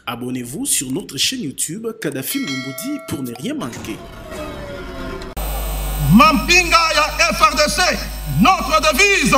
Abonnez-vous sur notre chaîne YouTube Kadhafi Lumumudi pour ne rien manquer. Mampinga ya FRDC, notre devise.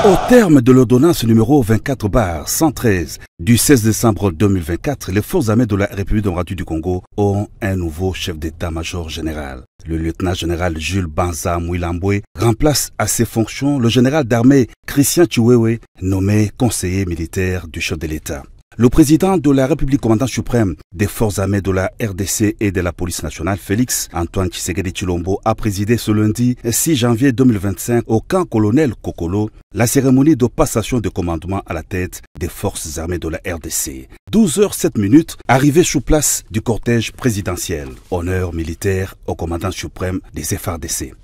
Au terme de l'ordonnance numéro 24/113 du 16 décembre 2024, les forces armées de la République démocratique du Congo ont un nouveau chef d'état-major général. Le lieutenant-général Jules Banza Mouilambwe remplace à ses fonctions le général d'armée Christian Chiwewe, nommé conseiller militaire du chef de l'État. Le président de la République commandant suprême des forces armées de la RDC et de la police nationale, Félix Antoine Tshisekedi Tshilombo, a présidé ce lundi 6 janvier 2025 au camp colonel Kokolo la cérémonie de passation de commandement à la tête des forces armées de la RDC. 12h07, arrivée sous place du cortège présidentiel. Honneur militaire au commandant suprême des FARDC.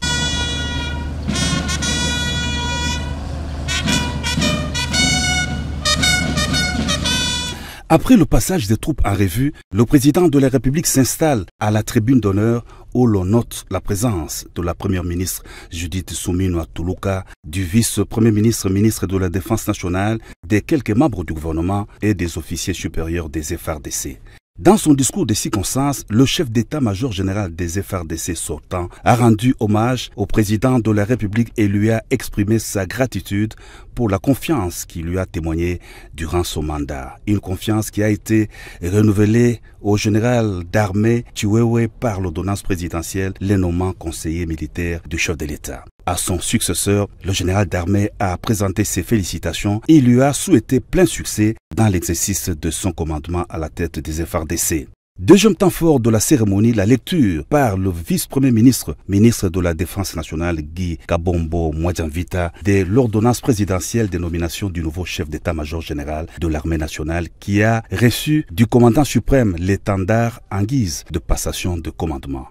Après le passage des troupes en revue, le président de la République s'installe à la tribune d'honneur où l'on note la présence de la première ministre Judith Suminwa Tuluka, du vice-premier ministre, ministre de la Défense nationale, des quelques membres du gouvernement et des officiers supérieurs des FARDC. Dans son discours de circonstance, le chef d'état-major général des FARDC sortant a rendu hommage au président de la République et lui a exprimé sa gratitude pour la confiance qu'il lui a témoignée durant son mandat. Une confiance qui a été renouvelée au général d'armée Chiwewe par l'ordonnance présidentielle, les nommant conseiller militaire du chef de l'État. À son successeur, le général d'armée a présenté ses félicitations et lui a souhaité plein succès dans l'exercice de son commandement à la tête des FARDC. Deuxième temps fort de la cérémonie, la lecture par le vice-premier ministre, ministre de la Défense nationale Guy Kabombo Mwadjanvita, de l'ordonnance présidentielle de nomination du nouveau chef d'état-major général de l'armée nationale qui a reçu du commandant suprême l'étendard en guise de passation de commandement.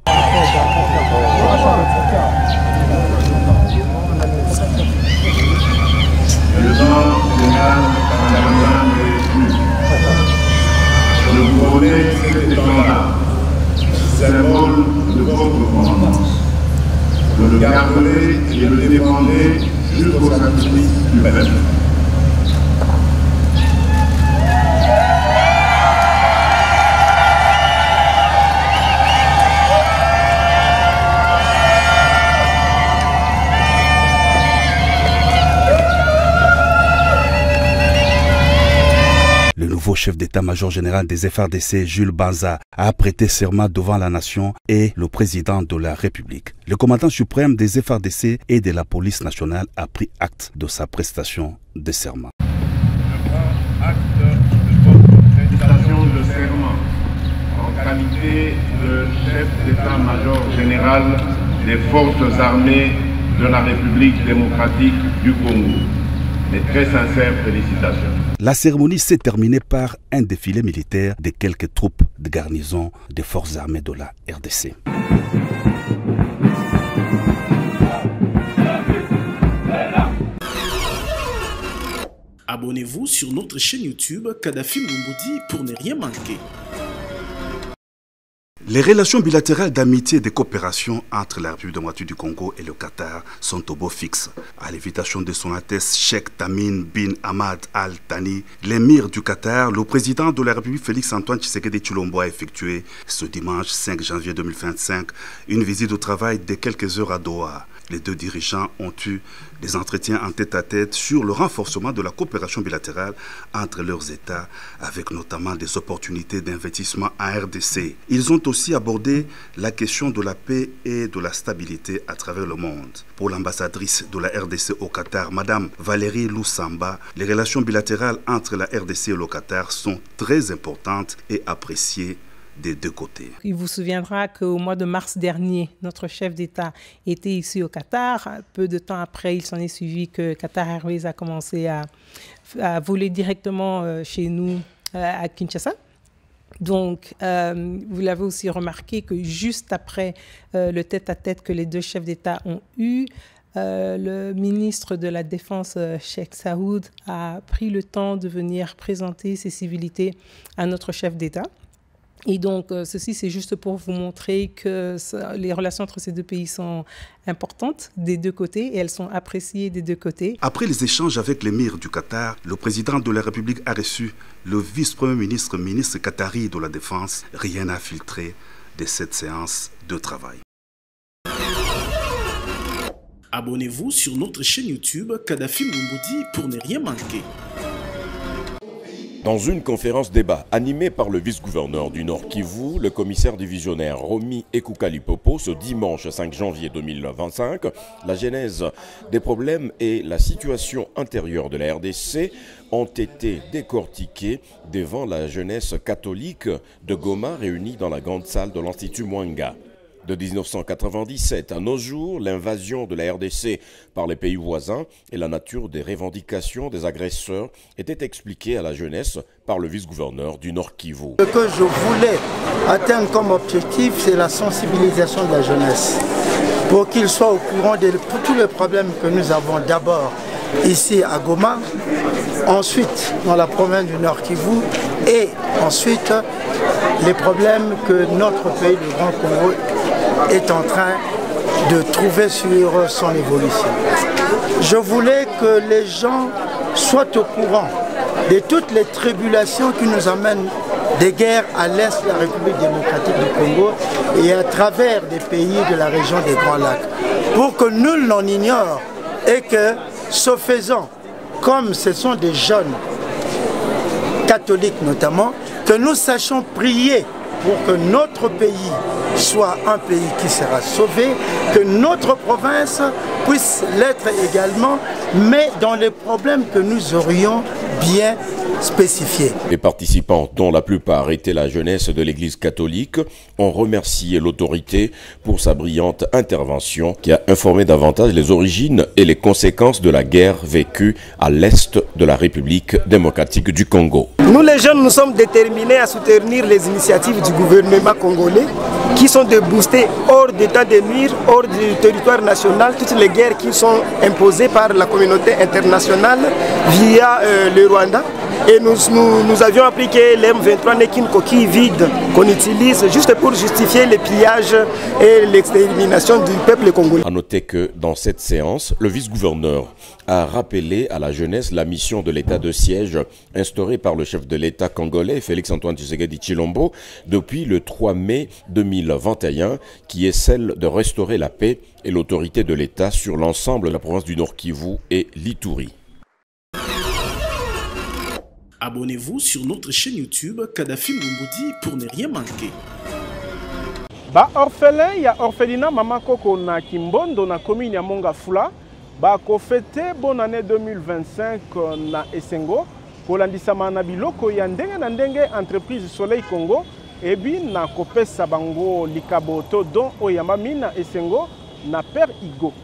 Je vous remets cet étendard, symbole de votre commandance. Vous le garderez et le défendrez jusqu'au sacrifice du peuple. Le nouveau chef d'état-major général des FARDC, Jules Banza, a prêté serment devant la nation et le président de la République. Le commandant suprême des FARDC et de la police nationale a pris acte de sa prestation de serment. Je prends acte de votre prestation de serment en qualité de chef d'état-major général des forces armées de la République démocratique du Congo. Mes très sincères félicitations. La cérémonie s'est terminée par un défilé militaire de quelques troupes de garnison des forces armées de la RDC. Abonnez-vous sur notre chaîne YouTube Kadhafi Lumumudi pour ne rien manquer. Les relations bilatérales d'amitié et de coopération entre la République démocratique du Congo et le Qatar sont au beau fixe. À l'invitation de son Altesse Cheikh Tamim bin Hamad Al Thani, l'émir du Qatar, le président de la République Félix Antoine Tshisekedi Tshilombo a effectué ce dimanche 5 janvier 2025 une visite de travail de quelques heures à Doha. Les deux dirigeants ont eu des entretiens en tête-à-tête sur le renforcement de la coopération bilatérale entre leurs États, avec notamment des opportunités d'investissement en RDC. Ils ont aussi abordé la question de la paix et de la stabilité à travers le monde. Pour l'ambassadrice de la RDC au Qatar, Madame Valérie Loussamba, les relations bilatérales entre la RDC et le Qatar sont très importantes et appréciées des deux côtés. Il vous souviendra qu'au mois de mars dernier, notre chef d'État était ici au Qatar. Peu de temps après, il s'en est suivi que Qatar Airways a commencé à voler directement chez nous à Kinshasa. Donc, vous l'avez aussi remarqué que juste après le tête-à-tête que les deux chefs d'État ont eu, le ministre de la Défense, Cheikh Saoud, a pris le temps de venir présenter ses civilités à notre chef d'État. Et donc, ceci, c'est juste pour vous montrer que les relations entre ces deux pays sont importantes des deux côtés et elles sont appréciées des deux côtés. Après les échanges avec l'émir du Qatar, le président de la République a reçu le vice-premier ministre, ministre qatari de la Défense. Rien n'a filtré de cette séance de travail. Abonnez-vous sur notre chaîne YouTube Kadhafi Moumoudi pour ne rien manquer. Dans une conférence débat animée par le vice-gouverneur du Nord Kivu, le commissaire divisionnaire Romy Ekukalipopo, ce dimanche 5 janvier 2025, la genèse des problèmes et la situation intérieure de la RDC ont été décortiqués devant la jeunesse catholique de Goma réunie dans la grande salle de l'Institut Mwanga. De 1997 à nos jours, l'invasion de la RDC par les pays voisins et la nature des revendications des agresseurs étaient expliquées à la jeunesse par le vice-gouverneur du Nord Kivu. Ce que je voulais atteindre comme objectif, c'est la sensibilisation de la jeunesse pour qu'ils soient au courant de tous les problèmes que nous avons d'abord ici à Goma, ensuite dans la province du Nord Kivu et ensuite les problèmes que notre pays, le Grand Congo, est en train de trouver sur son évolution. Je voulais que les gens soient au courant de toutes les tribulations qui nous amènent des guerres à l'est de la République démocratique du Congo et à travers des pays de la région des Grands Lacs, pour que nul n'en ignore et que, ce faisant, comme ce sont des jeunes catholiques notamment, que nous sachions prier pour que notre pays soit un pays qui sera sauvé, que notre province puisse l'être également, mais dans les problèmes que nous aurions bien spécifiés. Les participants, dont la plupart étaient la jeunesse de l'Église catholique, ont remercié l'autorité pour sa brillante intervention qui a informé davantage les origines et les conséquences de la guerre vécue à l'est de la République démocratique du Congo. Nous les jeunes, nous sommes déterminés à soutenir les initiatives du gouvernement congolais qui sont de booster hors d'état de nuire, hors du territoire national, toutes les guerres qui sont imposées par la communauté internationale via le Rwanda. Et nous avions appris que l'M23 n'est qu'une coquille vide qu'on utilise juste pour justifier les pillages et l'extermination du peuple congolais. A noter que dans cette séance, le vice-gouverneur a rappelé à la jeunesse la mission de l'état de siège instauré par le chef de l'État congolais, Félix-Antoine Tshisekedi Tshilombo, depuis le 3 mai 2021, qui est celle de restaurer la paix et l'autorité de l'État sur l'ensemble de la province du Nord Kivu et l'Ituri. Abonnez-vous sur notre chaîne YouTube Kadhafi Moumoudi pour ne rien manquer. Ba orphelin ya orphelinat Mama Koko na Kimbondo na commune ya Mongafula ba ko fêter bonne année 2025 na Esengo kolandisama na biloko ya ndenge na ndenge entreprise Soleil Congo ebi na kopesa bango likaboto don oyamba mina Esengo na Père Igo.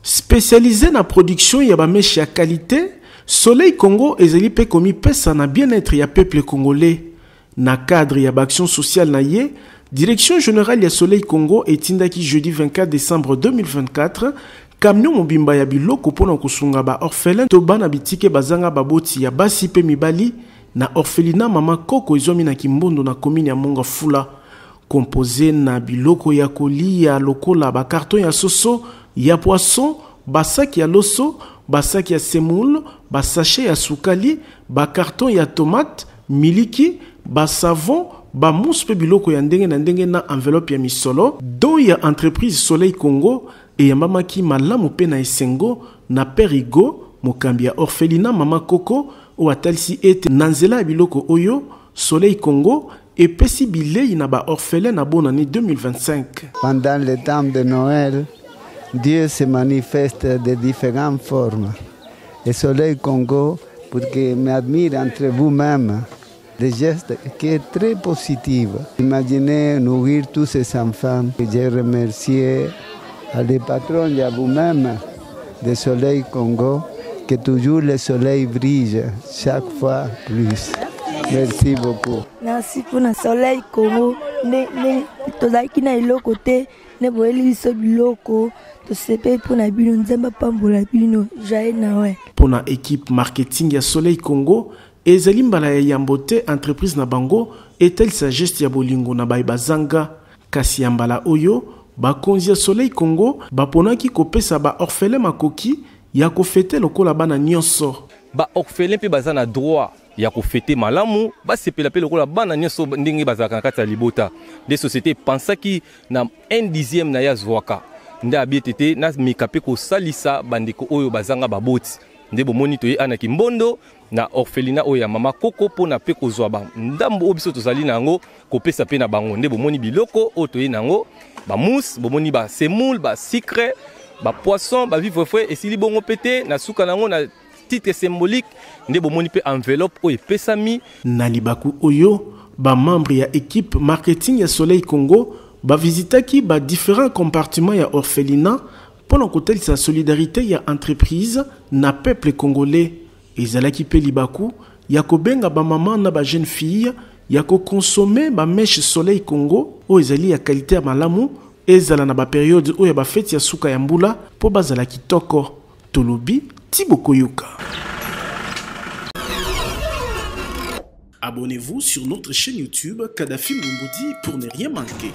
Spécialisé na production ya ba mèche ya qualité, Soleil Congo ezali pe komi pesa na bien-être ya peuple congolais. Na cadre ya action sociale na ye, Direction générale ya Soleil Congo etindaki jeudi 24 décembre 2024 camion mobimba ya biloko pona kosunga ba orphelin to bana bitike bazanga baboti ya basi pe mibali na orphelinat Mama Koko ezomi na Kimbondo na commune ya Mongafula, composé na biloko ya kolia lokola ba carton ya soso, ya poisson, basaki ya loso, basaki ya semoule, basachet ya sukali, ba carton ya tomate, miliki, ba savon, ba mousse pe biloko ya ndenge na ndenge na enveloppe ya misolo, don ya entreprise Soleil Congo et ya mamaki malamu pe na Esengo na Père Igo, mokambi ya orphelinat Mama Koko o atalisi ete nanzela ya biloko oyo Soleil Congo et pesi bilei na ba orphelin na bonne année 2025. Pendant le temps de Noël, Dieu se manifeste de différentes formes. Et Soleil Congo, pour que m'admire entre vous-même, des gestes qui est très positifs. Imaginez nourrir tous ces enfants. J'ai remercié à les patrons et à vous-même de Soleil Congo, que toujours le soleil brille chaque fois plus. Merci beaucoup. Merci pour le Soleil Congo. Tozaki na iloko te ne boeli biso biloko to sepe pour na bino nzamba pambola bino jae na we. Pour na équipe marketing ya Soleil Congo ezali mbala ya Yambote entreprise na bango etalisa geste ya bolingo na baye bazanga. Kasi ya mbala oyo bakonzi ya Soleil Congo baponaki kopesa ba orphelin makoki ya kofete lokola bana nyonso. Ba orphelin pe baza na droit ya kofete malamu basepela pe lokola bana nyonso ndenge bazalaka na kati ya libota. Des sociétés pensaki na 1/10 na ya zwaka nde abietete na mikape ko salisa bandeko oyo bazanga baboti. Nde bomoni toye ana kimbondo na orphelina oyo ya mama koko pona pe kozwa ba ndambo obiso tozali nango kopesa pe na bango. Nde bomoni biloko oyo toye nango ba mousse, bomoni ba semoule, ba sucre, ba poisson, ba vivre frais esili bongo pété na suka nango na titre symbolique. Nde bomoni pe enveloppe oyo pesami na libaku oyo ba membre ya équipe marketing ya Soleil Congo ba visitaki ba différents compartiments ya orphelinat pendant kotel sa solidarité ya entreprise na peuple congolais. Ezalaki pe libaku ya kobenga ba maman na ba jeune fille ya ko consommer ba mèche Soleil Congo o ezali ya qualité ya malamu ezala na ba période o ya ba fête ya suka ya mbula po bazala kitoko. Tolobi Thibaut Koyoka. Abonnez-vous sur notre chaîne YouTube Kadhafi Moumoudi pour ne rien manquer.